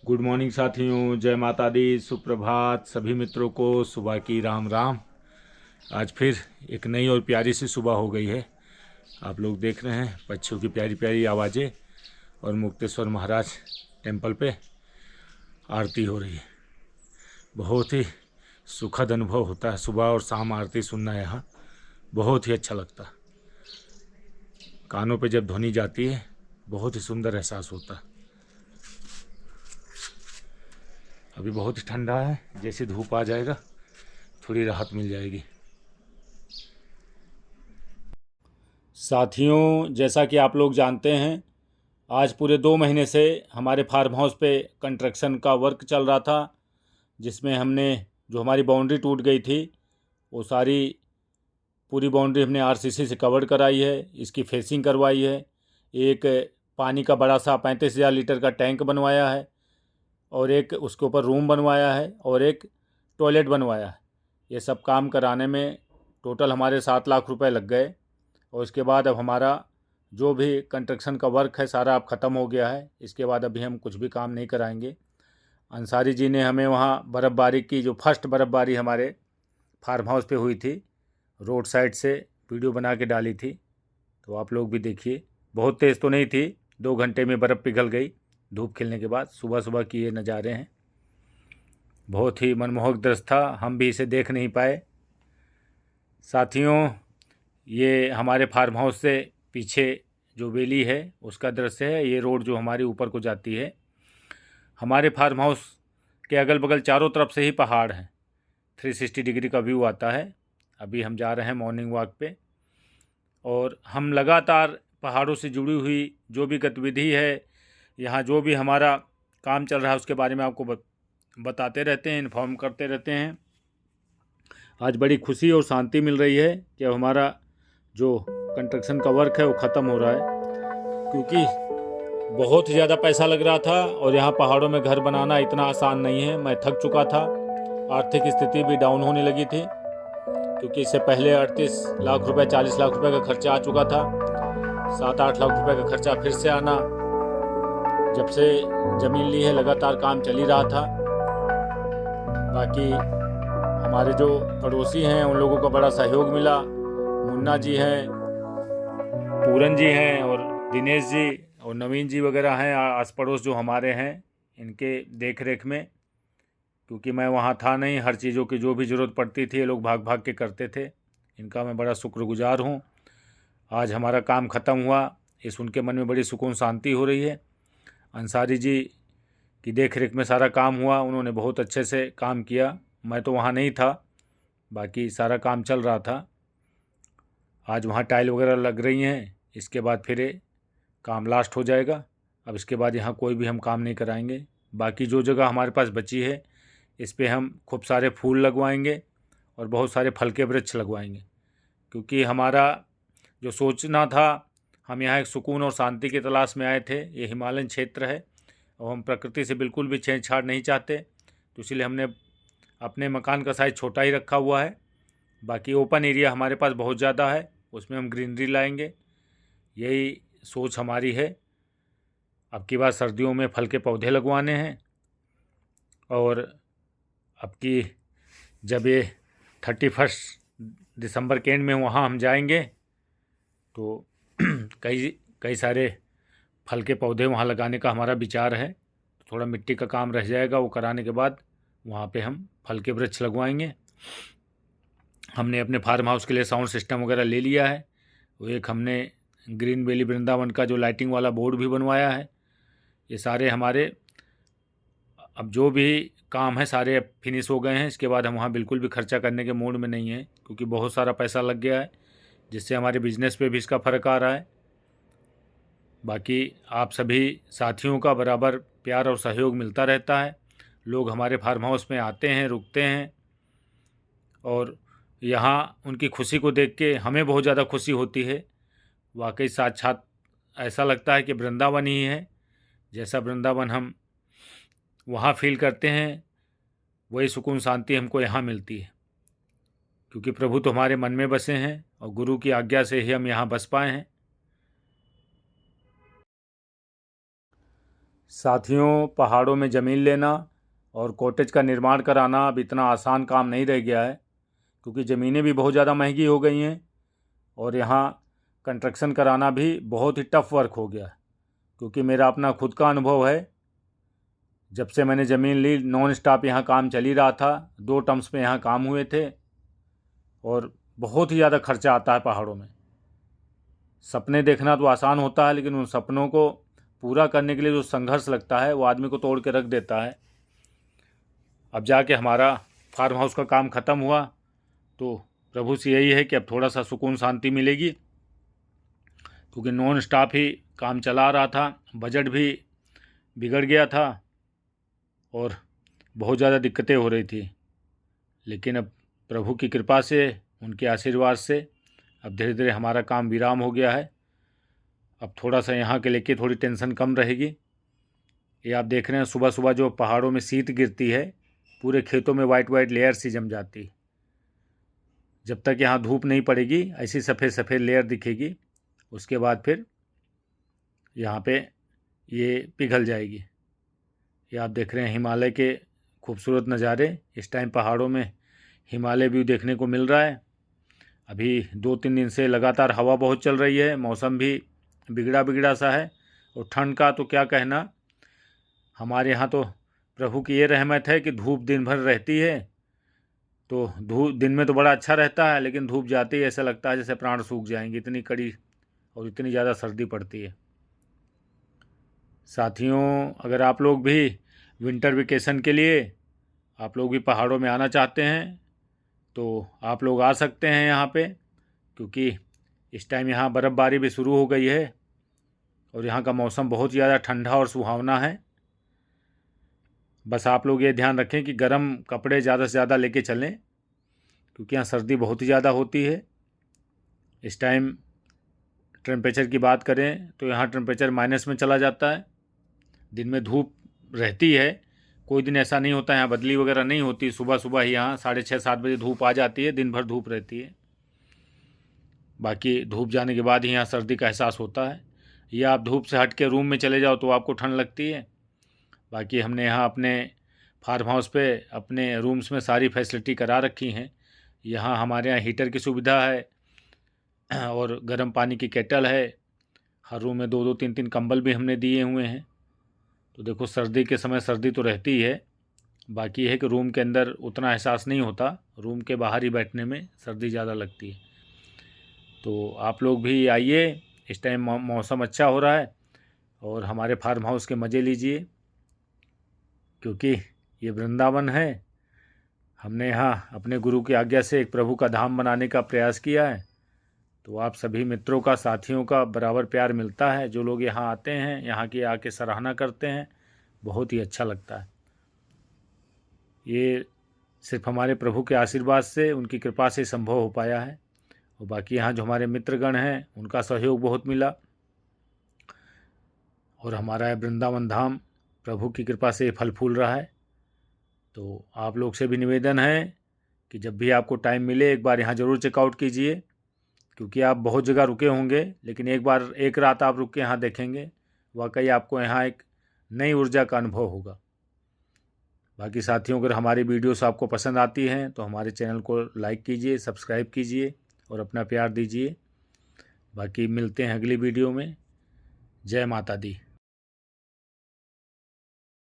Good morning साथियों, जय माता दी, सुप्रभात। सभी मित्रों को सुबह की राम राम। आज फिर एक नई और प्यारी सी सुबह हो गई है। आप लोग देख रहे हैं पक्षियों की प्यारी प्यारी आवाज़ें और मुक्तेश्वर महाराज टेम्पल पे आरती हो रही है। बहुत ही सुखद अनुभव होता है सुबह और शाम आरती सुनना। यहाँ बहुत ही अच्छा लगता है। कानों पे जब ध्वनि जाती है बहुत ही सुंदर एहसास होता है। अभी बहुत ही ठंडा है, जैसे धूप आ जाएगा थोड़ी राहत मिल जाएगी। साथियों, जैसा कि आप लोग जानते हैं, आज पूरे 2 महीने से हमारे फार्म हाउस पे कंस्ट्रक्शन का वर्क चल रहा था, जिसमें हमने जो हमारी बाउंड्री टूट गई थी वो सारी पूरी बाउंड्री हमने आरसीसी से कवर कराई है। इसकी फेसिंग करवाई है। एक पानी का बड़ा सा 35,000 लीटर का टैंक बनवाया है और एक उसके ऊपर रूम बनवाया है और एक टॉयलेट बनवाया है। ये सब काम कराने में टोटल हमारे 7 लाख रुपए लग गए। और इसके बाद अब हमारा जो भी कंस्ट्रक्शन का वर्क है सारा अब ख़त्म हो गया है। इसके बाद अभी हम कुछ भी काम नहीं कराएंगे। अंसारी जी ने हमें वहाँ बर्फ़बारी की, जो फर्स्ट बर्फ़बारी हमारे फार्म हाउस पे हुई थी, रोड साइड से वीडियो बना के डाली थी, तो आप लोग भी देखिए। बहुत तेज़ तो नहीं थी, 2 घंटे में बर्फ़ पिघल गई धूप खिलने के बाद। सुबह सुबह की ये नज़ारे हैं, बहुत ही मनमोहक दृश्य था। हम भी इसे देख नहीं पाए। साथियों, ये हमारे फार्म हाउस से पीछे जो वैली है उसका दृश्य है। ये रोड जो हमारे ऊपर को जाती है। हमारे फार्म हाउस के अगल बगल चारों तरफ से ही पहाड़ हैं। 360 डिग्री का व्यू आता है। अभी हम जा रहे हैं मॉर्निंग वॉक पे और हम लगातार पहाड़ों से जुड़ी हुई जो भी गतिविधि है, यहाँ जो भी हमारा काम चल रहा है उसके बारे में आपको बताते रहते हैं, इन्फॉर्म करते रहते हैं। आज बड़ी खुशी और शांति मिल रही है कि अब हमारा जो कंस्ट्रक्शन का वर्क है वो ख़त्म हो रहा है, क्योंकि बहुत ही ज़्यादा पैसा लग रहा था और यहाँ पहाड़ों में घर बनाना इतना आसान नहीं है। मैं थक चुका था, आर्थिक स्थिति भी डाउन होने लगी थी, क्योंकि इससे पहले 38 लाख रुपए 40 लाख रुपए का खर्चा आ चुका था। 7-8 लाख रुपए का खर्चा फिर से आना। जब से ज़मीन ली है लगातार काम चल ही रहा था। बाकी हमारे जो पड़ोसी हैं उन लोगों का बड़ा सहयोग मिला। मुन्ना जी हैं, पूरन जी हैं और दिनेश जी और नवीन जी वगैरह हैं आस पड़ोस जो हमारे हैं, इनके देख रेख में। क्योंकि मैं वहाँ था नहीं, हर चीज़ों की जो भी ज़रूरत पड़ती थी ये लोग भाग भाग के करते थे। इनका मैं बड़ा शुक्रगुजार हूँ। आज हमारा काम ख़त्म हुआ, ये सुन के मन में बड़ी सुकून शांति हो रही है। अंसारी जी की देख रेख में सारा काम हुआ, उन्होंने बहुत अच्छे से काम किया। मैं तो वहाँ नहीं था, बाकी सारा काम चल रहा था। आज वहाँ टाइल वगैरह लग रही हैं, इसके बाद फिर ये काम लास्ट हो जाएगा। अब इसके बाद यहाँ कोई भी हम काम नहीं कराएंगे। बाकी जो जगह हमारे पास बची है इस पे हम खूब सारे फूल लगवाएंगे और बहुत सारे फल के वृक्ष लगवाएंगे, क्योंकि हमारा जो सोचना था, हम यहाँ एक सुकून और शांति की तलाश में आए थे। ये हिमालयन क्षेत्र है और हम प्रकृति से बिल्कुल भी छेड़छाड़ नहीं चाहते, तो इसलिए हमने अपने मकान का साइज़ छोटा ही रखा हुआ है। बाकी ओपन एरिया हमारे पास बहुत ज़्यादा है, उसमें हम ग्रीनरी लाएंगे, यही सोच हमारी है। अब की बार सर्दियों में फल के पौधे लगवाने हैं और अब की जब ये 31 दिसंबर के एंड में वहाँ हम जाएंगे तो कई कई सारे फल के पौधे वहाँ लगाने का हमारा विचार है। थोड़ा मिट्टी का काम रह जाएगा, वो कराने के बाद वहाँ पे हम फल के वृक्ष लगवाएंगे। हमने अपने फार्म हाउस के लिए साउंड सिस्टम वगैरह ले लिया है। वो एक हमने ग्रीन वैली वृंदावन का जो लाइटिंग वाला बोर्ड भी बनवाया है। ये सारे हमारे अब जो भी काम है सारे अब फिनिश हो गए हैं। इसके बाद हम वहाँ बिल्कुल भी खर्चा करने के मूड में नहीं हैं, क्योंकि बहुत सारा पैसा लग गया है, जिससे हमारे बिजनेस पे भी इसका फ़र्क आ रहा है। बाकी आप सभी साथियों का बराबर प्यार और सहयोग मिलता रहता है। लोग हमारे फार्म हाउस में आते हैं, रुकते हैं और यहाँ उनकी खुशी को देख के हमें बहुत ज़्यादा खुशी होती है। वाकई साक्षात ऐसा लगता है कि वृंदावन ही है। जैसा वृंदावन हम वहाँ फील करते हैं, वही सुकून शांति हमको यहाँ मिलती है, क्योंकि प्रभु तो हमारे मन में बसे हैं और गुरु की आज्ञा से ही हम यहाँ बस पाए हैं। साथियों, पहाड़ों में ज़मीन लेना और कॉटेज का निर्माण कराना अब इतना आसान काम नहीं रह गया है, क्योंकि ज़मीनें भी बहुत ज़्यादा महंगी हो गई हैं और यहाँ कंस्ट्रक्शन कराना भी बहुत ही टफ़ वर्क हो गया है। क्योंकि मेरा अपना खुद का अनुभव है, जब से मैंने ज़मीन ली नॉन स्टॉप यहाँ काम चल ही रहा था। 2 टर्म्स में यहाँ काम हुए थे और बहुत ही ज़्यादा खर्चा आता है पहाड़ों में। सपने देखना तो आसान होता है, लेकिन उन सपनों को पूरा करने के लिए जो संघर्ष लगता है वो आदमी को तोड़ के रख देता है। अब जाके हमारा फार्म हाउस का काम ख़त्म हुआ तो प्रभु से यही है कि अब थोड़ा सा सुकून शांति मिलेगी, क्योंकि नॉन स्टॉप ही काम चला रहा था, बजट भी बिगड़ गया था और बहुत ज़्यादा दिक्कतें हो रही थी। लेकिन अब प्रभु की कृपा से, उनके आशीर्वाद से अब धीरे धीरे हमारा काम विराम हो गया है। अब थोड़ा सा यहाँ के लेके थोड़ी टेंशन कम रहेगी। ये आप देख रहे हैं सुबह सुबह जो पहाड़ों में शीत गिरती है, पूरे खेतों में वाइट वाइट लेयर सी जम जाती। जब तक यहाँ धूप नहीं पड़ेगी ऐसी सफ़ेद सफ़ेद लेयर दिखेगी, उसके बाद फिर यहाँ पे ये पिघल जाएगी। ये आप देख रहे हैं हिमालय के खूबसूरत नज़ारे। इस टाइम पहाड़ों में हिमालय व्यू देखने को मिल रहा है। अभी 2-3 दिन से लगातार हवा बहुत चल रही है, मौसम भी बिगड़ा बिगड़ा सा है और ठंड का तो क्या कहना। हमारे यहाँ तो प्रभु की ये रहमत है कि धूप दिन भर रहती है, तो धूप दिन में तो बड़ा अच्छा रहता है, लेकिन धूप जाते ही ऐसा लगता है जैसे प्राण सूख जाएंगे, इतनी कड़ी और इतनी ज़्यादा सर्दी पड़ती है। साथियों, अगर आप लोग भी विंटर वेकेशन के लिए आप लोग भी पहाड़ों में आना चाहते हैं तो आप लोग आ सकते हैं यहाँ पे, क्योंकि इस टाइम यहाँ बर्फ़बारी भी शुरू हो गई है और यहाँ का मौसम बहुत ज़्यादा ठंडा और सुहावना है। बस आप लोग ये ध्यान रखें कि गर्म कपड़े ज़्यादा से ज़्यादा लेके चलें, क्योंकि यहाँ सर्दी बहुत ही ज़्यादा होती है। इस टाइम टेम्परेचर की बात करें तो यहाँ टेम्परेचर माइनस में चला जाता है। दिन में धूप रहती है, कोई दिन ऐसा नहीं होता यहाँ बदली वगैरह नहीं होती। सुबह सुबह ही यहाँ 6:30-7 बजे धूप आ जाती है, दिन भर धूप रहती है। बाकी धूप जाने के बाद ही यहाँ सर्दी का एहसास होता है। या आप धूप से हट के रूम में चले जाओ तो आपको ठंड लगती है। बाकी हमने यहाँ अपने फार्म हाउस पे अपने रूम्स में सारी फैसिलिटी करा रखी हैं। यहाँ हमारे यहाँ हीटर की सुविधा है और गर्म पानी की केटल है। हर रूम में 2-2 3-3 कंबल भी हमने दिए हुए हैं। तो देखो, सर्दी के समय सर्दी तो रहती ही है, बाकी है कि रूम के अंदर उतना एहसास नहीं होता, रूम के बाहर ही बैठने में सर्दी ज़्यादा लगती है। तो आप लोग भी आइए, इस टाइम मौसम अच्छा हो रहा है और हमारे फार्म हाउस के मज़े लीजिए, क्योंकि ये वृंदावन है। हमने यहाँ अपने गुरु की आज्ञा से एक प्रभु का धाम बनाने का प्रयास किया है। तो आप सभी मित्रों का, साथियों का बराबर प्यार मिलता है। जो लोग यहाँ आते हैं, यहाँ की आके सराहना करते हैं, बहुत ही अच्छा लगता है। ये सिर्फ हमारे प्रभु के आशीर्वाद से, उनकी कृपा से संभव हो पाया है। और बाकी यहाँ जो हमारे मित्रगण हैं उनका सहयोग बहुत मिला और हमारा वृंदावन धाम प्रभु की कृपा से फल फूल रहा है। तो आप लोग से भी निवेदन है कि जब भी आपको टाइम मिले एक बार यहाँ ज़रूर चेकआउट कीजिए, क्योंकि आप बहुत जगह रुके होंगे, लेकिन एक बार एक रात आप रुक के यहाँ देखेंगे, वाकई आपको यहाँ एक नई ऊर्जा का अनुभव होगा। बाकी साथियों, अगर हमारी वीडियोस आपको पसंद आती हैं तो हमारे चैनल को लाइक कीजिए, सब्सक्राइब कीजिए और अपना प्यार दीजिए। बाकी मिलते हैं अगली वीडियो में। जय माता दी।